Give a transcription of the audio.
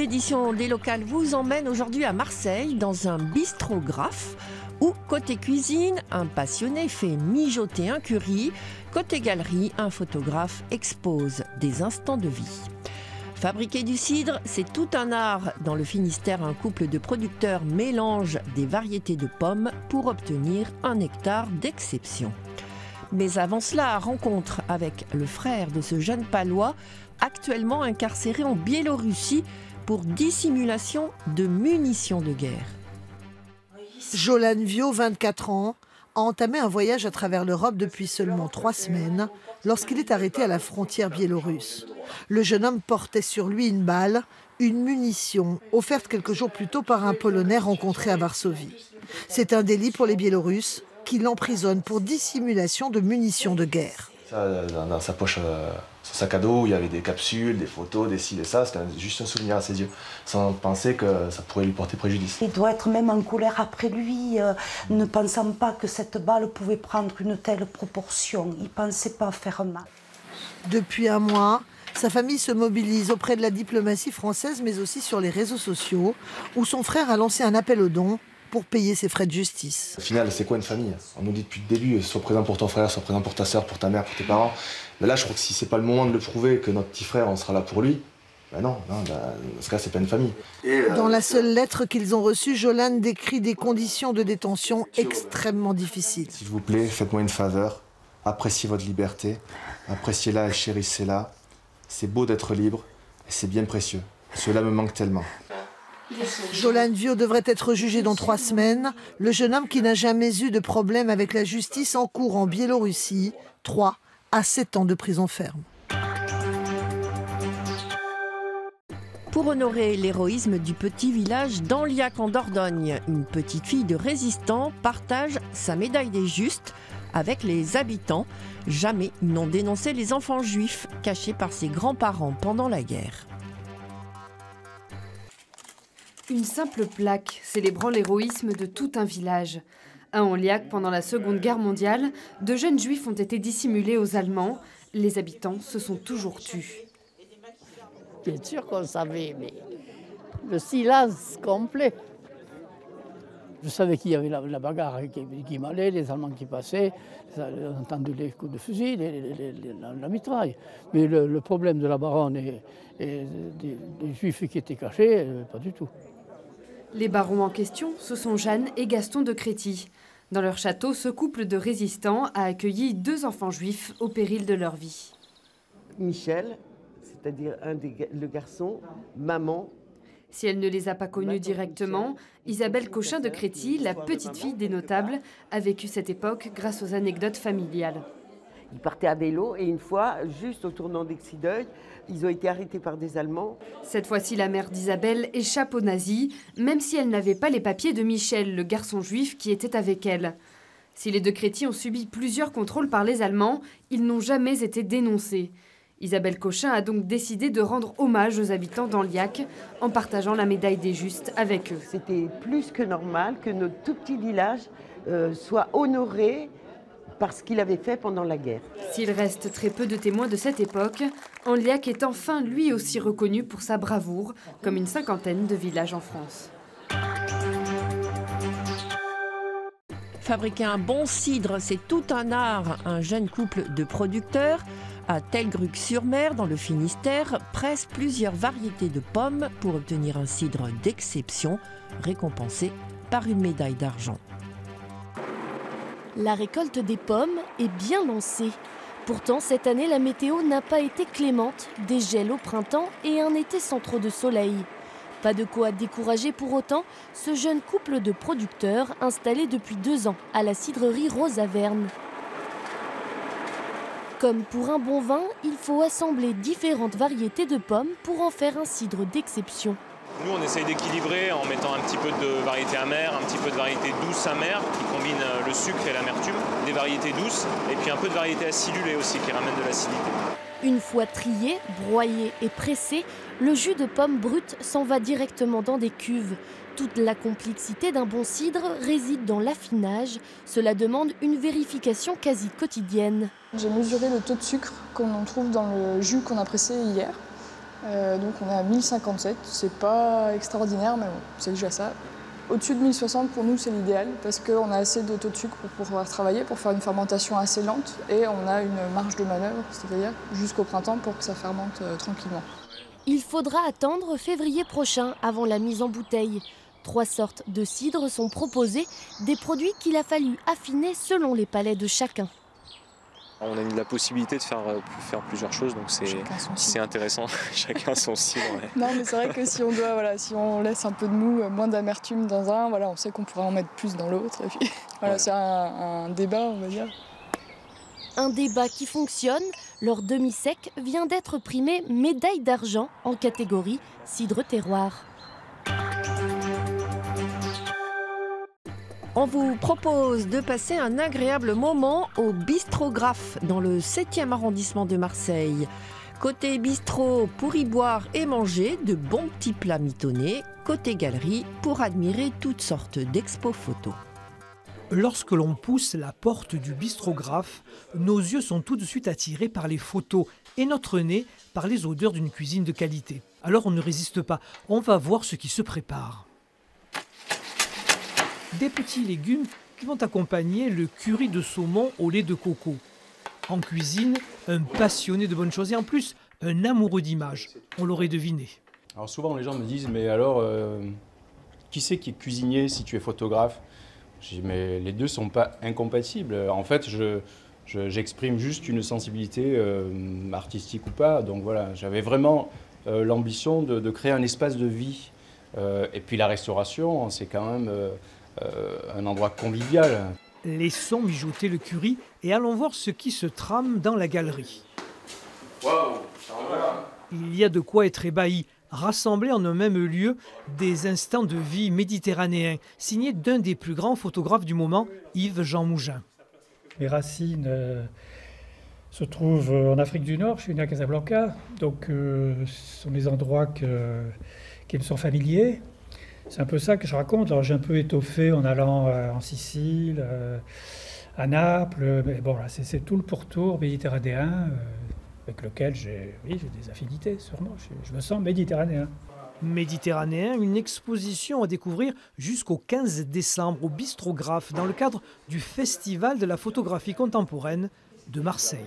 L'édition des locales vous emmène aujourd'hui à Marseille dans un bistrographe où, côté cuisine, un passionné fait mijoter un curry, côté galerie, un photographe expose des instants de vie. Fabriquer du cidre, c'est tout un art. Dans le Finistère, un couple de producteurs mélange des variétés de pommes pour obtenir un nectar d'exception. Mais avant cela, rencontre avec le frère de ce jeune Palois, actuellement incarcéré en Biélorussie pour dissimulation de munitions de guerre. Jolan Vio, 24 ans, a entamé un voyage à travers l'Europe depuis seulement 3 semaines lorsqu'il est arrêté à la frontière biélorusse. Le jeune homme portait sur lui une balle, une munition offerte quelques jours plus tôt par un Polonais rencontré à Varsovie. C'est un délit pour les Biélorusses qui l'emprisonnent pour dissimulation de munitions de guerre. Dans sa poche, son sac à dos, il y avait des capsules, des photos, des ci, des ça. C'était juste un souvenir à ses yeux, sans penser que ça pourrait lui porter préjudice. Il doit être même en colère après lui, ne pensant pas que cette balle pouvait prendre une telle proportion. Il ne pensait pas faire mal. Depuis un mois, sa famille se mobilise auprès de la diplomatie française, mais aussi sur les réseaux sociaux, où son frère a lancé un appel aux dons pour payer ses frais de justice. Au final, c'est quoi une famille? On nous dit depuis le début, sois présent pour ton frère, sois présent pour ta soeur, pour ta mère, pour tes parents. Mais là, je crois que si c'est pas le moment de le prouver, que notre petit frère, on sera là pour lui, ben non, dans ce cas, c'est pas une famille. Dans la seule lettre qu'ils ont reçue, Jolan décrit des conditions de détention extrêmement difficiles. S'il vous plaît, faites-moi une faveur, appréciez votre liberté, appréciez-la et chérissez-la. C'est beau d'être libre et c'est bien précieux. Cela me manque tellement. Jolan Vio devrait être jugé dans 3 semaines. Le jeune homme qui n'a jamais eu de problème avec la justice encourt en Biélorussie 3 à 7 ans de prison ferme. Pour honorer l'héroïsme du petit village d'Anliac en Dordogne, une petite fille de résistant partage sa médaille des justes avec les habitants. Jamais ils n'ont dénoncé les enfants juifs cachés par ses grands-parents pendant la guerre. Une simple plaque célébrant l'héroïsme de tout un village. À Anliac, pendant la Seconde Guerre mondiale, de jeunes juifs ont été dissimulés aux Allemands. Les habitants se sont toujours tus. Bien sûr qu'on savait, mais le silence complet. Je savais qu'il y avait la bagarre qui m'allait, les Allemands qui passaient, on entendait les coups de fusil, la mitraille. Mais le problème de la baronne et des juifs qui étaient cachés, pas du tout. Les barons en question, ce sont Jeanne et Gaston de Créty. Dans leur château, ce couple de résistants a accueilli 2 enfants juifs au péril de leur vie. Michel, c'est-à-dire le garçon, maman. Si elle ne les a pas connus directement, Isabelle Cochin de Créty, la petite fille des notables, a vécu cette époque grâce aux anecdotes familiales. Ils partaient à vélo et une fois, juste au tournant d'Exideuil, ils ont été arrêtés par des Allemands. Cette fois-ci, la mère d'Isabelle échappe aux nazis, même si elle n'avait pas les papiers de Michel, le garçon juif qui était avec elle. Si les de Créty ont subi plusieurs contrôles par les Allemands, ils n'ont jamais été dénoncés. Isabelle Cochin a donc décidé de rendre hommage aux habitants d'Anliac en partageant la médaille des justes avec eux. C'était plus que normal que notre tout petit village soit honoré par ce qu'il avait fait pendant la guerre. S'il reste très peu de témoins de cette époque, Anliac est enfin lui aussi reconnu pour sa bravoure, comme une 50aine de villages en France. Fabriquer un bon cidre, c'est tout un art. Un jeune couple de producteurs à Telgruc-sur-Mer, dans le Finistère, presse plusieurs variétés de pommes pour obtenir un cidre d'exception, récompensé par une médaille d'argent. La récolte des pommes est bien lancée. Pourtant, cette année, la météo n'a pas été clémente. Des gels au printemps et un été sans trop de soleil. Pas de quoi décourager pour autant ce jeune couple de producteurs installé depuis 2 ans à la cidrerie Rose à Verne. Comme pour un bon vin, il faut assembler différentes variétés de pommes pour en faire un cidre d'exception. Nous, on essaye d'équilibrer en mettant un petit peu de variété amère, un petit peu de variété douce amère qui combine le sucre et l'amertume, des variétés douces et puis un peu de variété acidulée aussi qui ramène de l'acidité. Une fois trié, broyé et pressé, le jus de pomme brute s'en va directement dans des cuves. Toute la complexité d'un bon cidre réside dans l'affinage. Cela demande une vérification quasi quotidienne. J'ai mesuré le taux de sucre qu'on trouve dans le jus qu'on a pressé hier. Donc on est à 1057, c'est pas extraordinaire, mais bon, c'est déjà ça. Au-dessus de 1060, pour nous, c'est l'idéal, parce qu'on a assez de taux de sucre pour pouvoir travailler, pour faire une fermentation assez lente, et on a une marge de manœuvre, c'est-à-dire jusqu'au printemps pour que ça fermente tranquillement. Il faudra attendre février prochain avant la mise en bouteille. 3 sortes de cidre sont proposées, des produits qu'il a fallu affiner selon les palais de chacun. On a la possibilité de faire plusieurs choses, donc c'est intéressant. Chacun son cidre. Ouais. Non, mais c'est vrai que si on laisse un peu de mou, moins d'amertume dans un, on sait qu'on pourra en mettre plus dans l'autre. Et puis, c'est un débat, on va dire. Un débat qui fonctionne. Leur demi-sec vient d'être primé médaille d'argent en catégorie cidre terroir. On vous propose de passer un agréable moment au Bistrographe dans le 7e arrondissement de Marseille. Côté bistrot, pour y boire et manger de bons petits plats mitonnés. Côté galerie, pour admirer toutes sortes d'expos photos. Lorsque l'on pousse la porte du Bistrographe, nos yeux sont tout de suite attirés par les photos et notre nez par les odeurs d'une cuisine de qualité. Alors on ne résiste pas, on va voir ce qui se prépare. Des petits légumes qui vont accompagner le curry de saumon au lait de coco. En cuisine, un passionné de bonnes choses et en plus, un amoureux d'images. On l'aurait deviné. Alors souvent les gens me disent, mais alors, qui c'est qui est cuisinier si tu es photographe? Je dis, mais les deux ne sont pas incompatibles. En fait, j'exprime juste une sensibilité artistique ou pas. Donc voilà, j'avais vraiment l'ambition de créer un espace de vie. Et puis la restauration, c'est quand même un endroit convivial. Laissons mijoter le curry et allons voir ce qui se trame dans la galerie. Waouh, il y a de quoi être ébahi. Rassemblés en un même lieu, des instants de vie méditerranéens, signés d'un des plus grands photographes du moment, Yves-Jean Mougin. Mes racines se trouvent en Afrique du Nord, je suis né à Casablanca, donc ce sont des endroits qui me sont familiers. C'est un peu ça que je raconte. Alors j'ai un peu étoffé en allant en Sicile, à Naples, mais bon, là, c'est tout le pourtour méditerranéen. Avec lequel j'ai des affinités, sûrement. Je me sens méditerranéen. Méditerranéen, une exposition à découvrir jusqu'au 15 décembre au Bistrographe dans le cadre du Festival de la photographie contemporaine de Marseille.